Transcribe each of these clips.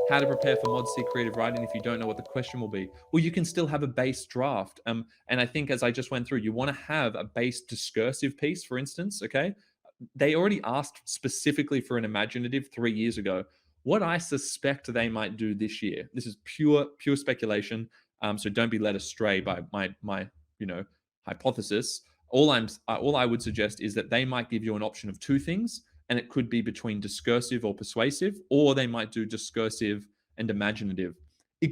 how to prepare for Mod C creative writing if you don't know what the question will be. Well, you can still have a base draft. And I think as I just went through, you want to have a base discursive piece, for instance, okay? They already asked specifically for an imaginative 3 years ago. What I suspect they might do this year, this is pure speculation. So don't be led astray by my you know hypothesis. All I would suggest is that they might give you an option of two things, and it could be between discursive or persuasive, or they might do discursive and imaginative.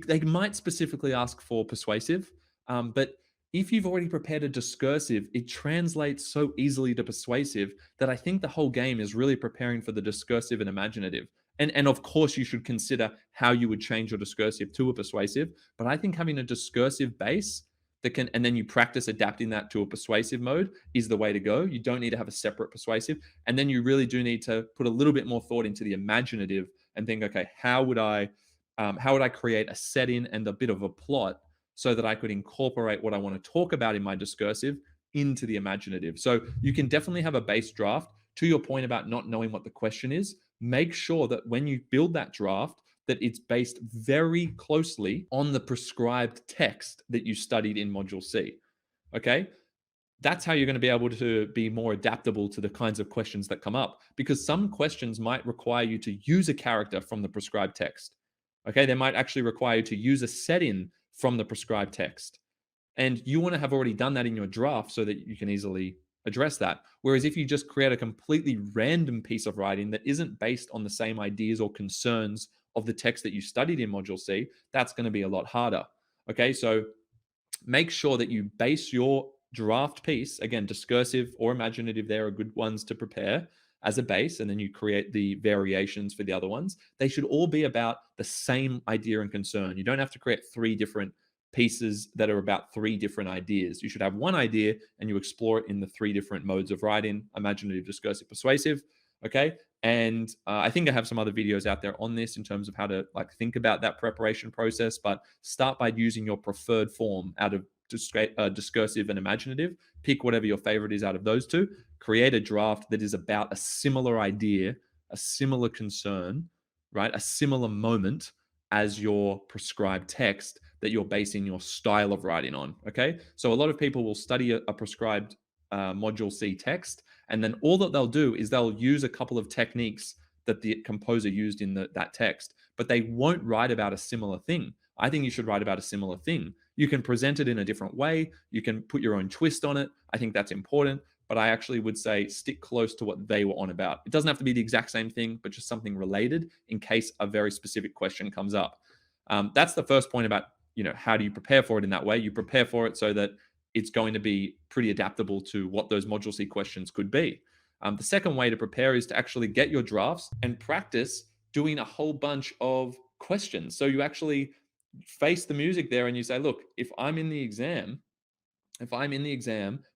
They might specifically ask for persuasive, but if you've already prepared a discursive, it translates so easily to persuasive that I think the whole game is really preparing for the discursive and imaginative. And of course, you should consider how you would change your discursive to a persuasive. But I think having a discursive base that can, and then you practice adapting that to a persuasive mode is the way to go. You don't need to have a separate persuasive. And then you really do need to put a little bit more thought into the imaginative and think, okay, how would I create a setting and a bit of a plot so that I could incorporate what I want to talk about in my discursive into the imaginative. So you can definitely have a base draft. To your point about not knowing what the question is, make sure that when you build that draft, that it's based very closely on the prescribed text that you studied in Module C. Okay? That's how you're going to be able to be more adaptable to the kinds of questions that come up, because some questions might require you to use a character from the prescribed text. Okay, they might actually require you to use a setting from the prescribed text. And you want to have already done that in your draft so that you can easily address that. Whereas if you just create a completely random piece of writing that isn't based on the same ideas or concerns of the text that you studied in Module C, that's going to be a lot harder. Okay, so make sure that you base your draft piece, again, discursive or imaginative, there are good ones to prepare as a base, and then you create the variations for the other ones. They should all be about the same idea and concern. You don't have to create three different pieces that are about three different ideas. You should have one idea and you explore it in the three different modes of writing: imaginative, discursive, persuasive. Okay. And I think I have some other videos out there on this in terms of how to like think about that preparation process, but start by using your preferred form out of discursive and imaginative. Pick whatever your favorite is out of those two. Create a draft that is about a similar idea, a similar concern, right? A similar moment as your prescribed text that you're basing your style of writing on. Okay. So a lot of people will study a prescribed Module C text, and then all that they'll do is they'll use a couple of techniques that the composer used in that text, but they won't write about a similar thing. I think you should write about a similar thing. You can present it in a different way. You can put your own twist on it. I think that's important. But I actually would say stick close to what they were on about. It doesn't have to be the exact same thing, but just something related in case a very specific question comes up. That's the first point about, how do you prepare for it in that way? You prepare for it so that it's going to be pretty adaptable to what those Module C questions could be. The second way to prepare is to actually get your drafts and practice doing a whole bunch of questions. So you actually face the music there and you say, look, if I'm in the exam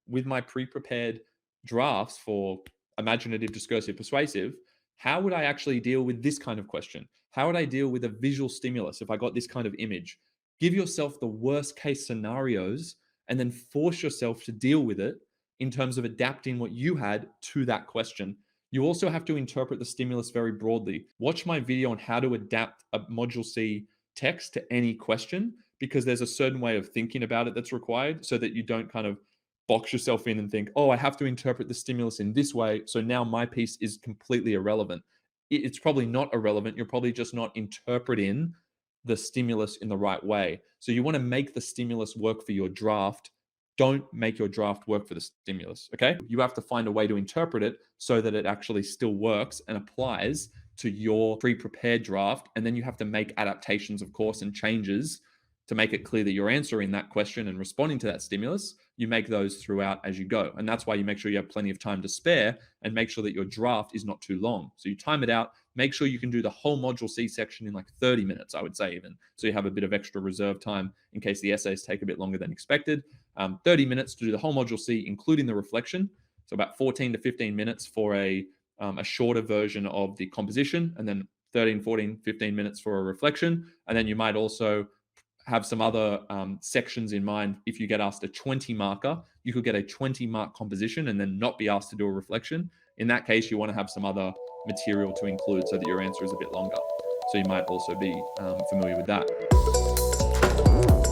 with my pre-prepared drafts for imaginative, discursive, persuasive, how would I actually deal with this kind of question? How would I deal with a visual stimulus if I got this kind of image? Give yourself the worst case scenarios and then force yourself to deal with it in terms of adapting what you had to that question. You also have to interpret the stimulus very broadly. Watch my video on how to adapt a Module C text to any question, because there's a certain way of thinking about it that's required so that you don't kind of box yourself in and think, oh, I have to interpret the stimulus in this way, so now my piece is completely irrelevant. It's probably not irrelevant. You're probably just not interpreting the stimulus in the right way. So you want to make the stimulus work for your draft. Don't make your draft work for the stimulus. Okay. You have to find a way to interpret it so that it actually still works and applies to your pre prepared draft. And then you have to make adaptations, of course, and changes to make it clear that you're answering that question and responding to that stimulus. You make those throughout as you go. And that's why you make sure you have plenty of time to spare and make sure that your draft is not too long. So you time it out, make sure you can do the whole Module C section in like 30 minutes, I would say even. So you have a bit of extra reserve time in case the essays take a bit longer than expected. 30 minutes to do the whole Module C, including the reflection. So about 14 to 15 minutes for a shorter version of the composition, and then 13, 14, 15 minutes for a reflection. And then you might also have some other sections in mind. If you get asked a 20 marker, you could get a 20 mark composition and then not be asked to do a reflection. In that case, you want to have some other material to include so that your answer is a bit longer. So you might also be familiar with that.